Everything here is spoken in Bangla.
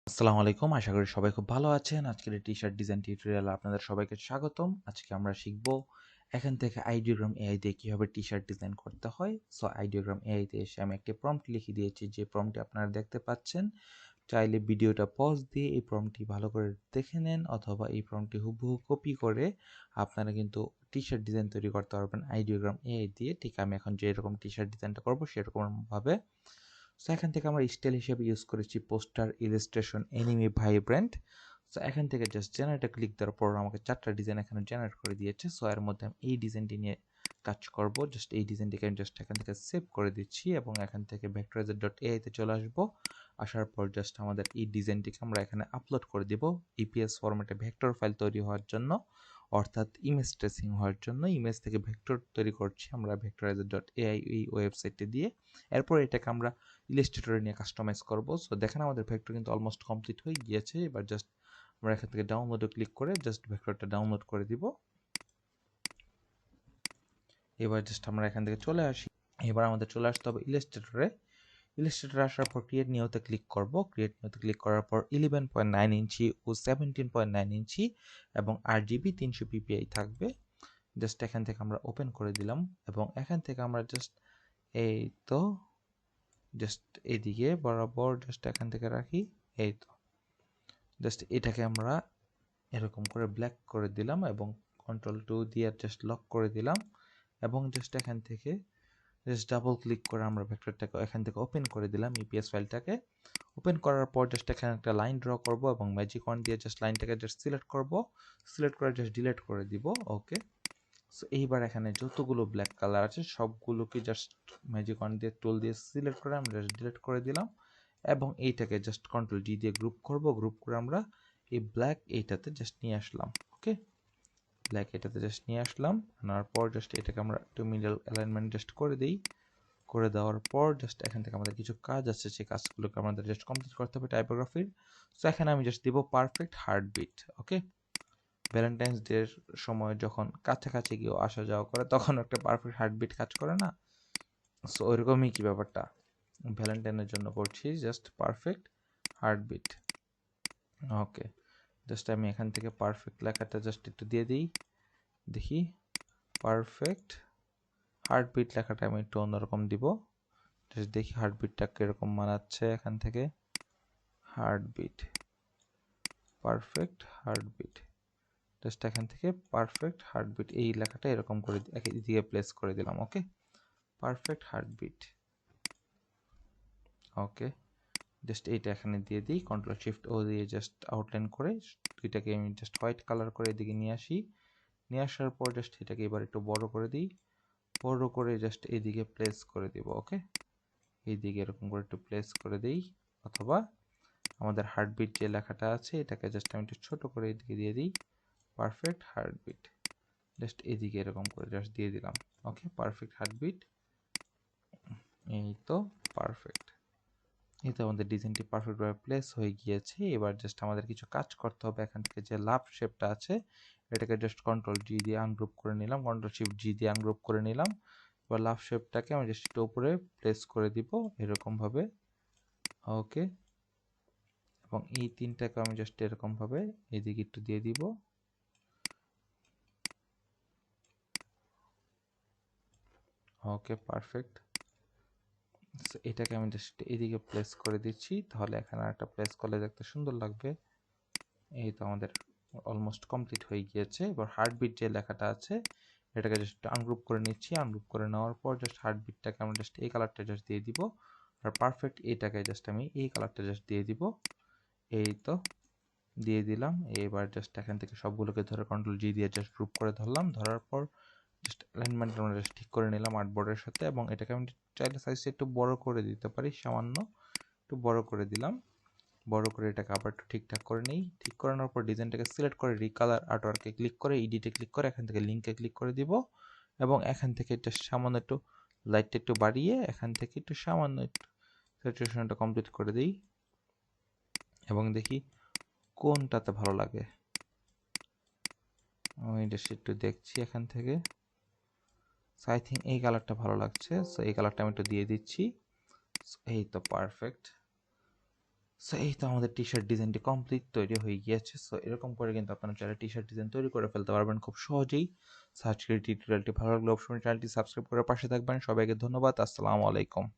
আসসালামু আলাইকুম। আশা করি সবাই খুব ভালো আছেন। আজকের এই টি-শার্ট ডিজাইন টিউটোরিয়ালে আপনাদের সবাইকে স্বাগতম। আজকে আমরা শিখব এখান থেকে আইডিওগ্রাম এআই দিয়ে কিভাবে টি-শার্ট ডিজাইন করতে হয়। সো আইডিওগ্রাম এআই তে এসে আমি একটি প্রম্পট লিখে দিয়েছি, যে প্রম্পটটি আপনারা দেখতে পাচ্ছেন। চাইলে ভিডিওটা পজ দিয়ে এই প্রম্পটটি ভালো করে দেখে নেন, অথবা এই প্রম্পটটি হুবহু কপি করে আপনারা কিন্তু টি-শার্ট ডিজাইন তৈরি করতে পারবেন আইডিওগ্রাম এআই দিয়ে। ঠিক আমি এখন যেরকম টি-শার্ট ডিজাইনটা করব সেরকম ভাবে। সো এখান থেকে আমরা স্টাইল হিসেবে ইউজ করেছি poster, illustration, anime, vibrant. So এখান থেকে জাস্ট জেনারেটে ক্লিক দেওয়ার পর আমাকে 4টা ডিজাইন এখানে জেনারেট করে দিয়েছে। সো এর মধ্যে আমি এই ডিজাইনটি নিয়ে কাজ করব। জাস্ট এই ডিজাইনটিকে আমি জাস্ট এখান থেকে সেভ করে দিচ্ছি এবং এখান থেকে ভেক্টরাইজার ডট এআই তে চলে আসবো। আসার পর জাস্ট আমাদের এই ডিজাইনটিকে আমরা এখানে আপলোড করে দেব ইপিএস ফরম্যাটে ভেক্টর ফাইল তৈরি হওয়ার জন্য, অর্থাৎ ইমেজ ট্রেসিং হওয়ার জন্য। ইমেজ থেকে ভেক্টর তৈরি করছি আমরা ভেক্টরাইজার ডট এআই এই ওয়েবসাইটে দিয়ে। এরপর এটাকে আমরা ইলাস্ট্রেটরে নিয়ে কাস্টমাইজ করব। সো দেখেন আমাদের ভেক্টর কিন্তু অলমোস্ট কমপ্লিট হয়ে গিয়েছে। এবার জাস্ট আমরা এখান থেকে ডাউনলোডে ক্লিক করে জাস্ট ভেক্টরটা ডাউনলোড করে দিব। এবার জাস্ট আমরা এখান থেকে চলে আসি। এবার আমাদের চলে আসতে হবে ইলাস্ট্রেটরে। ইলাস্ট্রেটরে আসার পর ক্রিয়েট নিউতে ক্লিক করব। ক্রিয়েট নিউতে ক্লিক করার পর 11.9 ইঞ্চি ও 17.9 ইঞ্চি এবং RGB 300 ppi থাকবে। জাস্ট এখান থেকে আমরা ওপেন করে দিলাম এবং এখান থেকে আমরা জাস্ট এই তো জাস্ট এদিকে বরাবর জাস্ট এখান থেকে রাখি। এই তো জাস্ট এটাকে আমরা এরকম করে ব্ল্যাক করে দিলাম এবং Ctrl+2 দিয়ে জাস্ট লক করে দিলাম এবং জাস্ট এখান থেকে জাস্ট ডাবল ক্লিক করে আমরা ভেক্টরটাকে এখান থেকে ওপেন করে দিলাম ইপিএস ফাইলটাকে। ওপেন করার পর জাস্ট এখানে একটা লাইন ড্র করব এবং ম্যাজিক ওয়ান দিয়ে জাস্ট লাইনটাকে জাস্ট সিলেক্ট করব। সিলেক্ট করে জাস্ট ডিলিট করে দিব। ওকে, সো এইবার এখানে যতগুলো ব্ল্যাক কালার আছে সবগুলোকে জাস্ট ম্যাজিক ওয়ান দিয়ে টুল দিয়ে সিলেক্ট করে আমরা জাস্ট ডিলিট করে দিলাম এবং এইটাকে জাস্ট Ctrl+G দিয়ে গ্রুপ করব। গ্রুপ করে আমরা এই ব্ল্যাক এইটাতে জাস্ট নিয়ে আসলাম। ওকে, ব্ল্যাক এটাতে জাস্ট নিয়ে আসলাম। আনার পর জাস্ট এটাকে আমরা একটু মিডল অ্যালাইনমেন্ট জাস্ট করে দিই। করে দেওয়ার পর জাস্ট এখান থেকে আমাদের কিছু কাজ আছে, সেই কাজগুলোকে আমাদের জাস্ট কমপ্লিট করতে হবে টাইপোগ্রাফির। সো এখানে আমি জাস্ট দিব পারফেক্ট হার্টবিট। ওকে, ভ্যালেন্টাইন্স ডের সময় যখন কাছাকাছি গিয়ে আসা যাওয়া করে তখন একটা পারফেক্ট হার্টবিট কাজ করে না? সো ওইরকমই কি ব্যাপারটা ভ্যালেন্টাইনের জন্য করছি, জাস্ট পারফেক্ট হার্টবিট। ওকে, জাস্ট আমি এখান থেকে পারফেক্ট লেখাটা জাস্ট একটু দিয়ে দিই, দেখি পারফেক্ট হার্টবিট লেখাটা আমি একটু অন্যরকম দিব। জাস্ট দেখি হার্টবিটটা কিরকম মানাচ্ছে। এখান থেকে হার্টবিট, পারফেক্ট হার্টবিট, জাস্ট এখান থেকে পারফেক্ট হার্টবিট এই লেখাটা এরকম করে এদিকে প্লেস করে দিলাম। ওকে, পারফেক্ট হার্টবিট। ওকে, জাস্ট এইটা এখানে দিয়ে দিই। Ctrl+Shift+O দিয়ে জাস্ট আউটলাইন করে দুইটাকে আমি জাস্ট হোয়াইট কালার করে এদিকে নিয়ে আসি। নিয়ে আসার পর জাস্ট এটাকে এবার একটু বড় করে দিই। বড় করে জাস্ট এইদিকে প্লেস করে দিব। ওকে, এইদিকে এরকম করে একটু প্লেস করে দিই, অথবা আমাদের হার্টবিট যে লেখাটা আছে এটাকে জাস্ট আমি একটু ছোট করে এদিকে দিয়ে দিই, পারফেক্ট হার্টবিট। জাস্ট এদিকে এরকম করে জাস্ট দিয়ে দিলাম। ওকে, পারফেক্ট হার্টবিট। এই তো পারফেক্ট। এই তো আমাদের ডিজাইনটি পারফেক্টভাবে প্লেস হয়ে গিয়েছে। এবার জাস্ট আমাদের কিছু কাজ করতে হবে। এখান থেকে যে লাভ শেপটা আছে এটাকে জাস্ট Ctrl+G দিয়ে আনগ্রুপ করে নিলাম, Ctrl+Shift+G দিয়ে আনগ্রুপ করে নিলাম। এবার লাভ শেপটাকে আমি জাস্ট একটু উপরে প্লেস করে দিব এরকমভাবে। ওকে, এবং এই তিনটাকে আমি জাস্ট এরকমভাবে এদিকে একটু দিয়ে দিব। ওকে, পারফেক্ট। এটাকে আমি জাস্ট এদিকে প্লেস করে দিচ্ছি, তাহলে এখানে একটা প্লেস করলে দেখতে সুন্দর লাগবে। এই তো আমাদের অলমোস্ট কমপ্লিট হয়ে গিয়েছে। এবার হার্টবিট যে লেখাটা আছে এটাকে জাস্ট আনগ্রুপ করে নিচ্ছি। আনগ্রুপ করে নেওয়ার পর জাস্ট হার্টবিটটাকে আমরা জাস্ট এই কালারটা জাস্ট দিয়ে দিব, আর পারফেক্ট এটাকে জাস্ট আমি এই কালারটা জাস্ট দিয়ে দিব। এই তো দিয়ে দিলাম। এবার জাস্ট এখান থেকে সবগুলোকে ধরে Ctrl+G দিয়ে জাস্ট গ্রুপ করে ধরলাম। ধরার পর জাস্ট অ্যালাইনমেন্ট আমরা জাস্ট ঠিক করে নিলাম আর্টবোর্ডের সাথে, এবং এটাকে আমি চাইলে সাইজটা একটু বড় করে দিতে পারি, সামান্য একটু বড় করে দিলাম। বড় করে এটাকে আবার একটু ঠিকঠাক করে নিই। ঠিক করে নেওয়ার পর ডিজাইনটাকে সিলেক্ট করে রিকালার আর্টওয়ার্কে ক্লিক করে এডিটে ক্লিক করে এখান থেকে লিঙ্কে ক্লিক করে দিব, এবং এখান থেকে এটা সামান্য একটু লাইটটা একটু বাড়িয়ে এখান থেকে একটু সামান্য একটু স্যাচুরেশনটা কমপ্লিট করে দিই এবং দেখি কোনটাতে ভালো লাগে। আমি জাস্ট একটু দেখছি এখান থেকে। সো আই থিঙ্ক এই কালারটা ভালো লাগছে। সো এই কালারটা আমি একটু দিয়ে দিচ্ছি। এই তো পারফেক্ট। সো এই তো আমাদের টি শার্ট ডিজাইনটি কমপ্লিট তৈরি হয়ে গিয়েছে। সো এরকম করে কিন্তু আপনারা চাইলে টি শার্ট ডিজাইন তৈরি করে ফেলতে পারবেন খুব সহজেই। সো আজকের টিউটোরিয়ালটি ভালো লাগলে অবশ্যই চ্যানেলটি সাবস্ক্রাইব করে পাশে থাকবেন। সবাইকে ধন্যবাদ। আসসালামু আলাইকুম।